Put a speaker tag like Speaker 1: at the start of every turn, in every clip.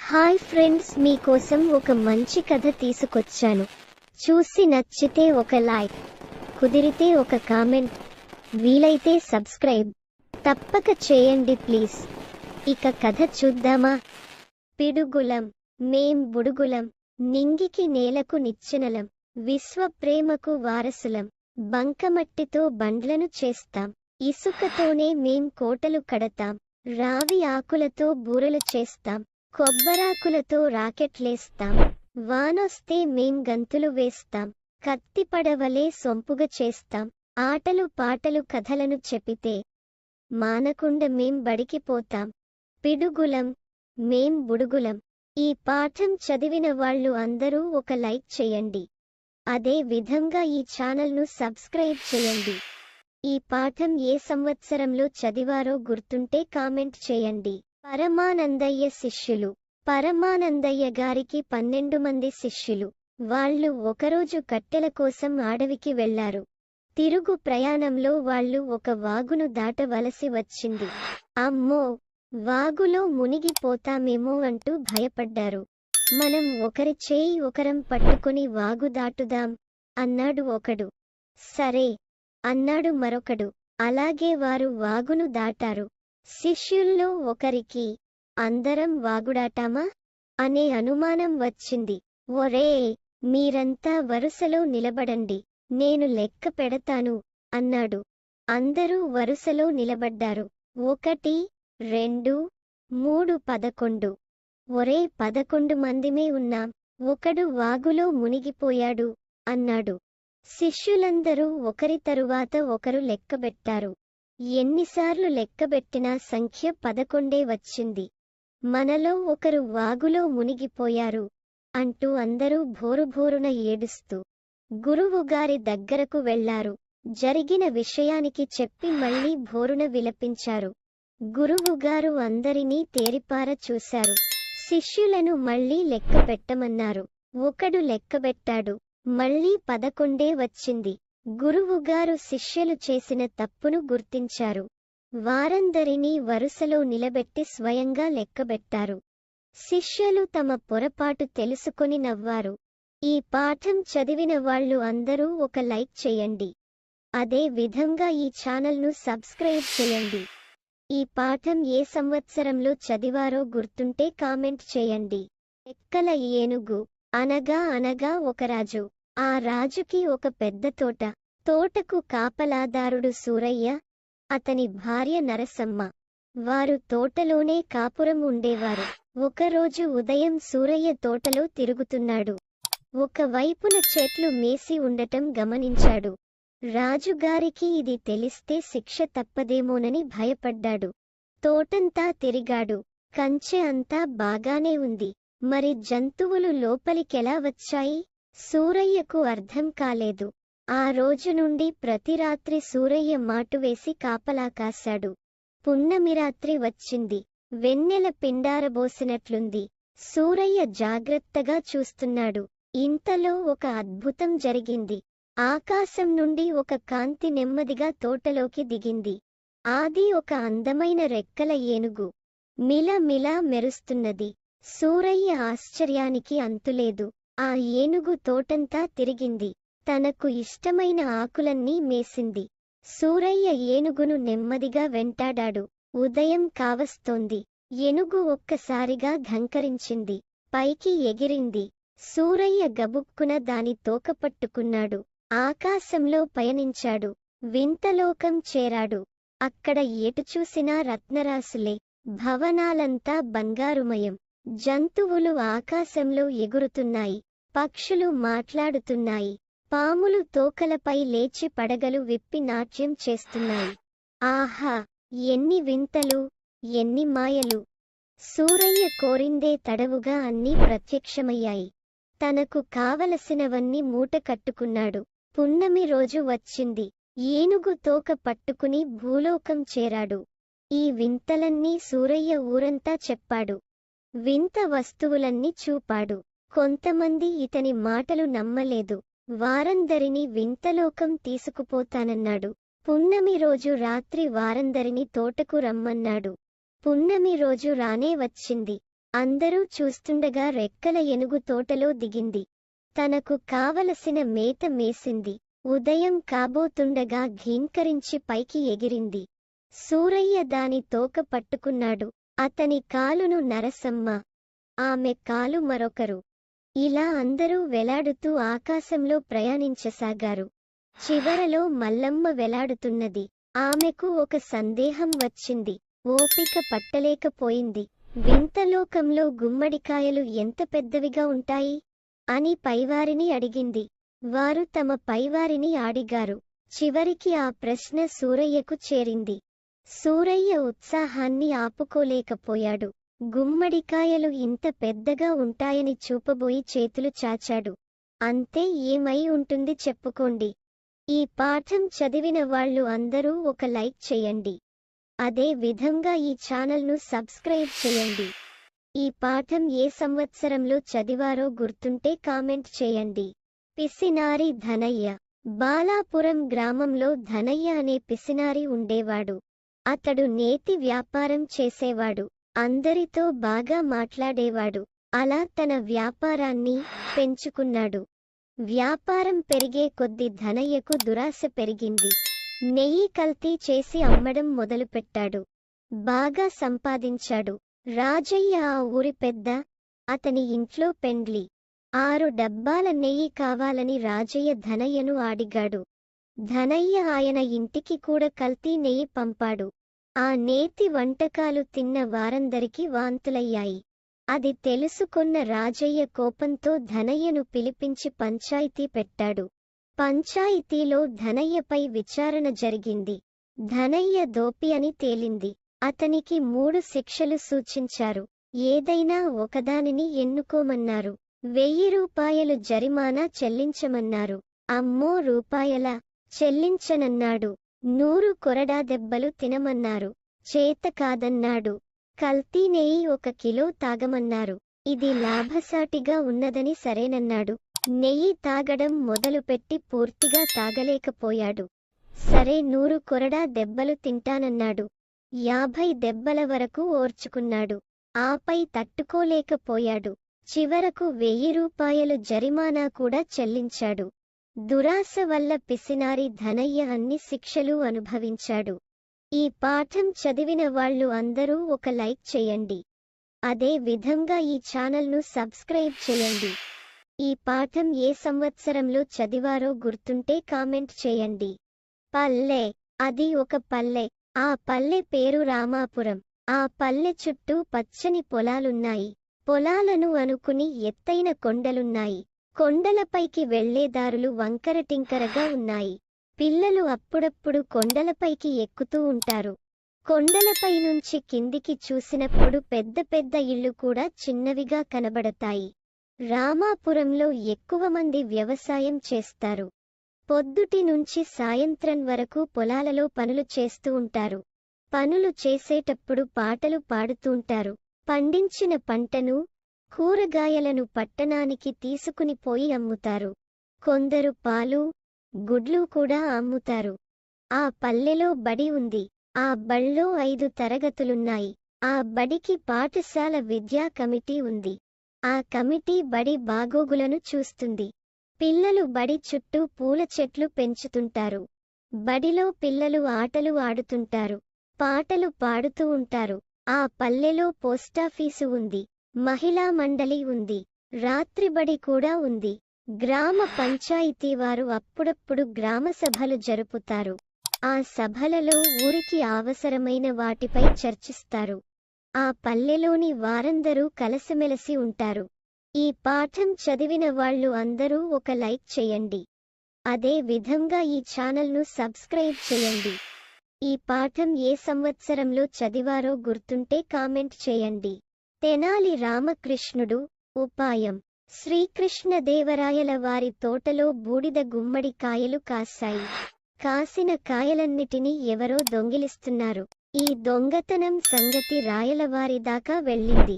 Speaker 1: Hi friends, మీకోసం ఒక మంచి కథ తీసుకొచ్చాను. చూసి నచ్చితే ఒక లైక్, కుదిరితే ఒక కామెంట్, వీలైతే సబ్స్క్రైబ్ తప్పక చేయండి ప్లీజ్. ఇక కథ చూద్దామా? పిడుగులం, మేం బుడుగులం, నింగికి నేలకు నిచ్చెనలం, విశ్వ ప్రేమకు వారసులం, బంకమట్టితో బండ్లను చేస్తాం, ఇసుకతోనే మేం కోటలు కడతాం, రావి ఆకులతో బూరలు చేస్తాం, కొబ్బరాకులతో రాకెట్లేస్తాం, వానొస్తే మేం గంతులు వేస్తాం, కత్తి పడవలే సొంపుగా చేస్తాం, ఆటలు పాటలు కథలను చెప్పితే మానకుండా మేం బడికిపోతాం. పిడుగులం, మేం బుడుగులం. ఈ పాఠం చదివిన వాళ్ళు అందరూ ఒక లైక్ చేయండి. అదే విధంగా ఈ ఛానల్ను సబ్స్క్రైబ్ చేయండి. ఈ పాఠం ఏ సంవత్సరంలో చదివారో గుర్తుంటే కామెంట్ చేయండి. పరమానందయ్య శిష్యులు. పరమానందయ్య గారికి 12 మంది శిష్యులు. వాళ్ళు ఒకరోజు కట్టెల కోసం అడవికి వెళ్లారు. తిరుగు ప్రయాణంలో వాళ్ళు ఒక వాగును దాటవలసి వచ్చింది. అమ్మో, వాగులో మునిగిపోతామేమో అంటూ భయపడ్డారు. మనం ఒకరి చేయి ఒకరం పట్టుకుని వాగు దాటుదాం అన్నాడు ఒకడు. సరే అన్నాడు మరొకడు. అలాగే వారు వాగును దాటారు. శిష్యుల్లో ఒకరికి అందరం వాగుడాటామా అనే అనుమానం వచ్చింది. ఒరే, మీరంతా వరుసలో నిలబడండి, నేను లెక్క పెడతాను అన్నాడు. అందరూ వరుసలో నిలబడ్డారు. 1, 2, 3, 11. ఒరే, 11 మందిమే ఉన్నాం, ఒకడు వాగులో మునిగిపోయాడు అన్నాడు. శిష్యులందరూ ఒకరి తరువాత ఒకరు లెక్కబెట్టారు. ఎన్నిసార్లు లెక్కబెట్టినా సంఖ్య 11 వచ్చింది. మనలో ఒకరు వాగులో మునిగిపోయారు అంటూ అందరూ భోరుభోరున ఏడుస్తూ గురువుగారి దగ్గరకు వెళ్లారు. జరిగిన విషయానికి చెప్పి మళ్లీ భోరున విలపించారు. గురువుగారు అందరినీ తేరిపార చూశారు. శిష్యులను మళ్లీ లెక్క పెట్టమన్నారు. ఒకడు లెక్కబెట్టాడు. మళ్లీ 11 వచ్చింది. గురువుగారు శిష్యులు చేసిన తప్పును గుర్తించారు. వారందరినీ వరుసలో నిలబెట్టి స్వయంగా లెక్కబెట్టారు. శిష్యులు తమ పొరపాటు తెలుసుకొని నవ్వారు. ఈ పాఠం చదివిన వాళ్ళు అందరూ ఒక లైక్ చేయండి. అదే విధంగా ఈ ఛానల్ను సబ్స్క్రైబ్ చేయండి. ఈ పాఠం ఏ సంవత్సరంలో చదివారో గుర్తుంటే కామెంట్ చేయండి. ఎక్కల ఏనుగు. అనగా ఒక రాజు. ఆ రాజుకి ఒక పెద్ద తోట. తోటకు కాపలాదారుడు సూరయ్య, అతని భార్య నరసమ్మ. వారు తోటలోనే కాపురం ఉండేవారు. ఒకరోజు ఉదయం సూరయ్య తోటలో తిరుగుతున్నాడు. ఒకవైపున చెట్లు మేసి ఉండటం గమనించాడు. రాజుగారికి ఇది తెలిస్తే శిక్ష తప్పదేమోనని భయపడ్డాడు. తోటంతా తిరిగాడు. కంచె అంతా బాగానే ఉంది. మరి జంతువులు లోపలికెలా వచ్చాయి? సూరయ్యకు అర్థం కాలేదు. ఆ రోజు నుండి ప్రతి రాత్రి సూరయ్య మాటువేసి కాపలా కాశాడు. పున్నమి రాత్రి వచ్చింది. వెన్నెల పిండారబోసినట్లుంది. సూరయ్య జాగ్రత్తగా చూస్తున్నాడు. ఇంతలో ఒక అద్భుతం జరిగింది. ఆకాశం నుండి ఒక కాంతి నెమ్మదిగా తోటలోకి దిగింది. అది ఒక అందమైన రెక్కల ఏనుగు. మిలమిలా మెరుస్తున్నది. సూరయ్య ఆశ్చర్యానికి అంతులేదు. ఆ ఏనుగు తోటంతా తిరిగింది. తనకు ఇష్టమైన ఆకులన్నీ మేసింది. సూరయ్య ఏనుగును నెమ్మదిగా వెంటాడాడు. ఉదయం కావస్తోంది. ఏనుగు ఒక్కసారిగా ఘంకరించింది. పైకి ఎగిరింది. సూరయ్య గబుక్కున దాని తోక పట్టుకున్నాడు. ఆకాశంలో పయనించాడు. వింతలోకం చేరాడు. అక్కడ ఎటు చూసినా రత్నరాసులే. భవనాలంతా బంగారుమయం. జంతువులు ఆకాశంలో ఎగురుతున్నాయి. పక్షులు మాట్లాడుతున్నాయి. పాములు తోకలపై లేచి పడగలు విప్పి నాట్యం చేస్తున్నాయి. ఆహా, ఎన్ని వింతలు, ఎన్ని మాయలు! సూరయ్య కోరిందే తడవుగా అన్నీ ప్రత్యక్షమయ్యాయి. తనకు కావలసినవన్నీ మూట కట్టుకున్నాడు. పున్నమి రోజు వచ్చింది. ఏనుగు తోక పట్టుకుని భూలోకం చేరాడు. ఈ వింతలన్నీ సూరయ్య ఊరంతా చెప్పాడు. వింత వస్తువులన్నీ చూపాడు. కొంతమంది ఇతని మాటలు నమ్మలేదు. వారందరినీ వింతలోకం తీసుకుపోతానన్నాడు. పున్నమి రోజు రాత్రి వారందరినీ తోటకు రమ్మన్నాడు. పున్నమి రోజు రానే వచ్చింది. అందరూ చూస్తుండగా రెక్కల ఏనుగు తోటలో దిగింది. తనకు కావలసిన మేత మేసింది. ఉదయం కాబోతుండగా ఘీంకరించి పైకి ఎగిరింది. సూరయ్య దాని తోక పట్టుకున్నాడు. అతని కాలును నరసమ్మ, ఆమె కాలు మరొకరు. ఇలా అందరూ వెలాడుతూ ఆకాశంలో ప్రయాణించసాగారు. చివరలో మల్లమ్మ వెలాడుతున్నది. ఆమెకు ఒక సందేహం వచ్చింది. ఓపిక పట్టలేకపోయింది. వింతలోకంలో గుమ్మడికాయలు ఎంత పెద్దవిగా ఉంటాయి అని పైవారిని అడిగింది. వారు తమ పైవారిని అడిగారు. చివరికి ఆ ప్రశ్న సూరయ్యకు చేరింది. సూరయ్య ఉత్సాహాన్ని ఆపుకోలేకపోయాడు. గుమ్మడికాయలు ఇంత పెద్దగా ఉంటాయని చూపబోయి చేతులు చాచాడు. అంతే, ఏమై ఉంటుంది చెప్పుకోండి. ఈ పాఠం చదివిన వాళ్ళు అందరూ ఒక లైక్ చేయండి. అదే విధంగా ఈ ఛానల్ను సబ్స్క్రైబ్ చేయండి. ఈ పాఠం ఏ సంవత్సరంలో చదివారో గుర్తుంటే కామెంట్ చేయండి. పిసినారి ధనయ్య. బాలాపురం గ్రామంలో ధనయ్య అనే పిసినారి ఉండేవాడు. అతడు నేతి వ్యాపారం చేసేవాడు. అందరితో బాగా మాట్లాడేవాడు. అలా తన వ్యాపారాన్ని పెంచుకున్నాడు. వ్యాపారం పెరిగే కొద్దీ ధనయ్యకు దురాశ పెరిగింది. నెయ్యి కల్తీ చేసి అమ్మడం మొదలుపెట్టాడు. బాగా సంపాదించాడు. రాజయ్య ఆ ఊరి పెద్ద. అతని ఇంట్లో పెండ్లి. 6 డబ్బాల నెయ్యి కావాలని రాజయ్య ధనయ్యను అడిగాడు. ధనయ్య ఆయన ఇంటికి కూడా కల్తీ నెయ్యి పంపాడు. ఆ నేతి వంటకాలు తిన్న వారందరికీ వాంతులయ్యాయి. అది తెలుసుకున్న రాజయ్య కోపంతో ధనయ్యను పిలిపించి పంచాయితీ పెట్టాడు. పంచాయితీలో ధనయ్యపై విచారణ జరిగింది. ధనయ్య దోపి అని తేలింది. అతనికి 3 శిక్షలు సూచించారు. ఏదైనా ఒకదానిని ఎన్నుకోమన్నారు. 1000 రూపాయలు జరిమానా చెల్లించమన్నారు. అమ్మో, రూపాయలా? చెల్లించనన్నాడు. 100 కొరడా దెబ్బలు తినమన్నారు. చేత కాదన్నాడు. కల్తీ నెయ్యి 1 కిలో తాగమన్నారు. ఇది లాభసాటిగా ఉన్నదని సరేనన్నాడు. నెయ్యి తాగడం మొదలుపెట్టి పూర్తిగా తాగలేకపోయాడు. సరే, 100 కొరడా దెబ్బలు తింటానన్నాడు. 50 దెబ్బల వరకు ఓర్చుకున్నాడు. ఆపై తట్టుకోలేకపోయాడు. చివరకు 1000 రూపాయలు జరిమానా కూడా చెల్లించాడు. దురాశ వల్ల పిసినారి ధనయ్య అన్ని శిక్షలు అనుభవించాడు. ఈ పాఠం చదివిన వాళ్ళు అందరూ ఒక లైక్ చేయండి. అదే విధంగా ఈ ఛానల్ను సబ్స్క్రైబ్ చేయండి. ఈ పాఠం ఏ సంవత్సరంలో చదివారో గుర్తుంటే కామెంట్ చేయండి. పల్లె. అది ఒక పల్లె. ఆ పల్లె పేరు రామాపురం. ఆ పల్లె చుట్టూ పచ్చని పొలాలున్నాయి. పొలాలను అనుకుని ఎత్తైన కొండలున్నాయి. కొండలపైకి వెళ్లేదారులు వంకరటింకరగా ఉన్నాయి. పిల్లలు అప్పుడప్పుడు కొండలపైకి ఎక్కుతూ ఉంటారు. కొండలపై నుంచి కిందికి చూసినప్పుడు పెద్ద పెద్ద ఇళ్ళు కూడా చిన్నవిగా కనబడతాయి. రామాపురంలో ఎక్కువ మంది వ్యవసాయం చేస్తారు. పొద్దుటి నుంచి సాయంత్రం వరకు పొలాలలో పనులు చేస్తూ ఉంటారు. పనులు చేసేటప్పుడు పాటలు పాడుతూంటారు. పండించిన పంటను, కూరగాయలను పట్టణానికి తీసుకుని పోయి అమ్ముతారు. కొందరు పాలు, గుడ్లు కూడా అమ్ముతారు. ఆ పల్లెలో బడి ఉంది. ఆ బళ్ళో 5 తరగతులున్నాయి. ఆ బడికి పాఠశాల విద్యా కమిటీ ఉంది. ఆ కమిటీ బడి బాగోగులను చూస్తుంది. పిల్లలు బడి చుట్టూ పూల చెట్లు పెంచుతుంటారు. బడిలో పిల్లలు ఆటలు ఆడుతుంటారు. పాటలు పాడుతూ ఉంటారు. ఆ పల్లెలో పోస్టాఫీసు ఉంది. మహిళా మండలి ఉంది. రాత్రిబడి కూడా ఉంది. గ్రామ పంచాయతీ వారు అప్పుడప్పుడు గ్రామ సభలు జరుపుతారు. ఆ సభలలో ఊరికి అవసరమైన వాటిపై చర్చిస్తారు. ఆ పల్లెలోని వారందరూ కలసిమెలసి ఉంటారు. ఈ పాఠం చదివిన వాళ్ళు అందరూ ఒక లైక్ చేయండి. అదే విధంగా ఈ ఛానల్ను సబ్స్క్రైబ్ చేయండి. ఈ పాఠం ఏ సంవత్సరంలో చదివారో గుర్తుంటే కామెంట్ చేయండి. తెనాలి రామకృష్ణుడు. ఉపాయం. శ్రీకృష్ణదేవరాయల వారి తోటలో బూడిద గుమ్మడి కాయలు కాశాయి. కాసిన కాయలన్నిటినీ ఎవరో దొంగిలిస్తున్నారు. ఈ దొంగతనం సంగతి రాయలవారి దాకా వెళ్ళింది.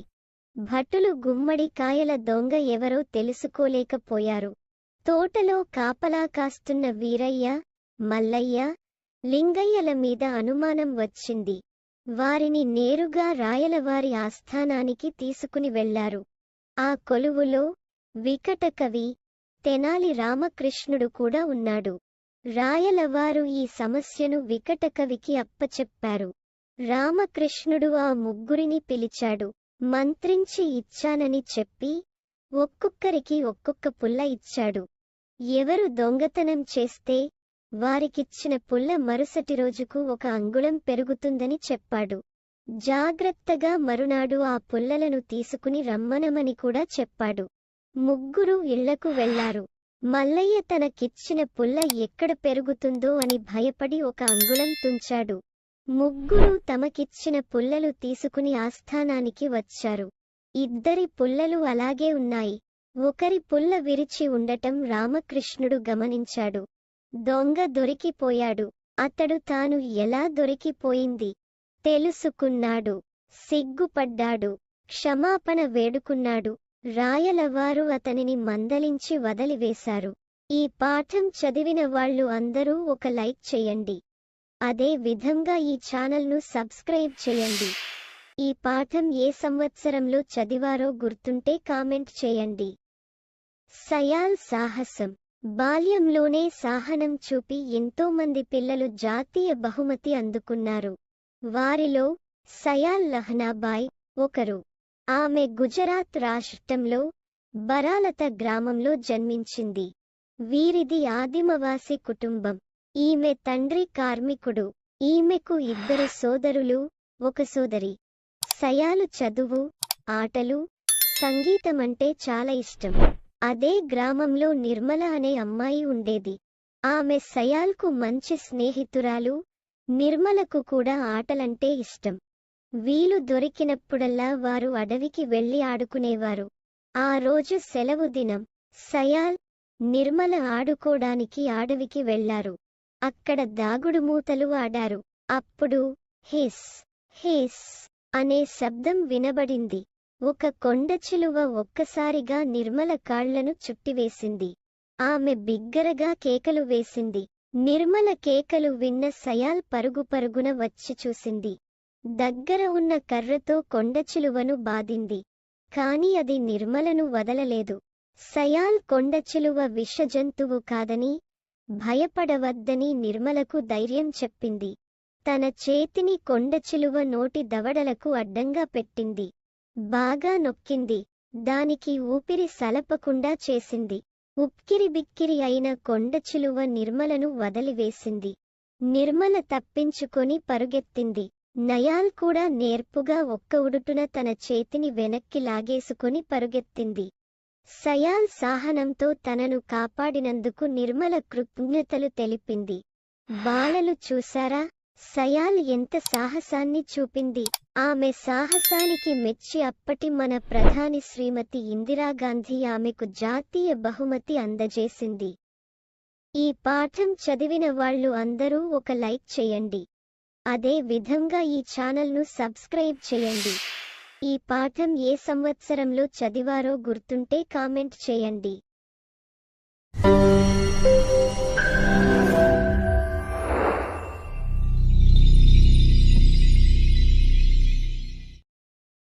Speaker 1: భటులు గుమ్మడి కాయల దొంగ ఎవరో తెలుసుకోలేకపోయారు. తోటలో కాపలా కాస్తున్న వీరయ్య, మల్లయ్య, లింగయ్యల మీద అనుమానం వచ్చింది. వారిని నేరుగా రాయలవారి ఆస్థానానికి తీసుకుని వెళ్లారు. ఆ కొలువులో వికటకవి తెనాలి రామకృష్ణుడు కూడా ఉన్నాడు. రాయలవారు ఈ సమస్యను వికటకవికి అప్పచెప్పారు. రామకృష్ణుడు ఆ ముగ్గురిని పిలిచాడు. మంత్రించి ఇచ్చానని చెప్పి ఒక్కొక్కరికి ఒక్కొక్క పుల్ల ఇచ్చాడు. ఎవరు దొంగతనం చేస్తే వారికిచ్చిన పుల్ల మరుసటి రోజుకు 1 అంగుళం పెరుగుతుందని చెప్పాడు. జాగ్రత్తగా మరునాడు ఆ పుల్లలను తీసుకుని రమ్మనమని కూడా చెప్పాడు. ముగ్గురు ఇళ్లకు వెళ్లారు. మల్లయ్య తనకిచ్చిన పుల్ల ఎక్కడ పెరుగుతుందో అని భయపడి 1 అంగుళం తుంచాడు. ముగ్గురు తమకిచ్చిన పుల్లలు తీసుకుని ఆస్థానానికి వచ్చారు. ఇద్దరి పుల్లలు అలాగే ఉన్నాయి. ఒకరి పుల్ల విరిచి ఉండటం రామకృష్ణుడు గమనించాడు. దొంగ దొరికిపోయాడు. అతడు తాను ఎలా దొరికిపోయింది తెలుసుకున్నాడు. సిగ్గుపడ్డాడు. క్షమాపణ వేడుకున్నాడు. రాయలవారు అతనిని మందలించి వదిలివేశారు. ఈ పాఠం చదివిన వాళ్ళు అందరూ ఒక లైక్ చేయండి. అదే విధంగా ఈ ఛానల్ను సబ్స్క్రైబ్ చేయండి. ఈ పాఠం ఏ సంవత్సరంలో చదివారో గుర్తుంటే కామెంట్ చేయండి. సయాల్ సాహసం. బాల్యంలోనే సాహనం చూపి ఎంతోమంది పిల్లలు జాతీయ బహుమతి అందుకున్నారు. వారిలో సయాల్ లహనాబాయ్ ఒకరు. ఆమె గుజరాత్ రాష్ట్రంలో బరాలత గ్రామంలో జన్మించింది. వీరిది ఆదిమవాసి కుటుంబం. ఈమె తండ్రి కార్మికుడు. ఈమెకు 2 సోదరులు, 1 సోదరి. సయాలు చదువు, ఆటలు, సంగీతమంటే చాలా ఇష్టం. అదే గ్రామంలో నిర్మల అనే అమ్మాయి ఉండేది. ఆమె సయాల్కు మంచి స్నేహితురాలు. నిర్మలకు కూడా ఆటలంటే ఇష్టం. వీలు దొరికినప్పుడల్లా వారు అడవికి వెళ్లి ఆడుకునేవారు. ఆ రోజు సెలవు దినం. సయాల్, నిర్మల ఆడుకోడానికి అడవికి వెళ్లారు. అక్కడ దాగుడుమూతలు ఆడారు. అప్పుడు హిస్ హిస్ అనే శబ్దం వినబడింది. ఒక కొండచిలువ ఒక్కసారిగా నిర్మల కాళ్లను చుట్టివేసింది. ఆమె బిగ్గరగా కేకలు వేసింది. నిర్మల కేకలు విన్న సయాల్ పరుగుపరుగున వచ్చి చూసింది. దగ్గర ఉన్న కర్రతో కొండచిలువను బాదింది. కాని అది నిర్మలను వదలలేదు. సయాల్ కొండచిలువ విషజంతువు కాదని, భయపడవద్దని నిర్మలకు ధైర్యం చెప్పింది. తన చేతిని కొండచిలువ నోటి దవడలకు అడ్డంగా పెట్టింది. బాగా నొక్కింది. దానికి ఊపిరి సలపకుండా చేసింది. ఉక్కిరిబిక్కిరి అయిన కొండచిలువ నిర్మలను వదిలివేసింది. నిర్మల తప్పించుకొని పరుగెత్తింది. నయాల్ కూడా నేర్పుగా ఒక్క ఉడుటున తన చేతిని వెనక్కి లాగేసుకుని పరుగెత్తింది. సయాల్ సాహనంతో తనను కాపాడినందుకు నిర్మల కృతజ్ఞతలు తెలిపింది. బాలలు చూశారా, సయాల్ ఎంత సాహసాన్ని చూపింది. ఆమె సాహసానికి మెచ్చి అప్పటి మన ప్రధాని శ్రీమతి ఇందిరాగాంధీ ఆమెకు జాతీయ బహుమతి అందజేసింది. ఈ పాఠం చదివిన వాళ్ళు అందరూ ఒక లైక్ చేయండి. అదే విధంగా ఈ ఛానల్ను సబ్స్క్రైబ్ చేయండి. ఈ పాఠం ఏ సంవత్సరంలో చదివారో గుర్తుంటే కామెంట్ చేయండి.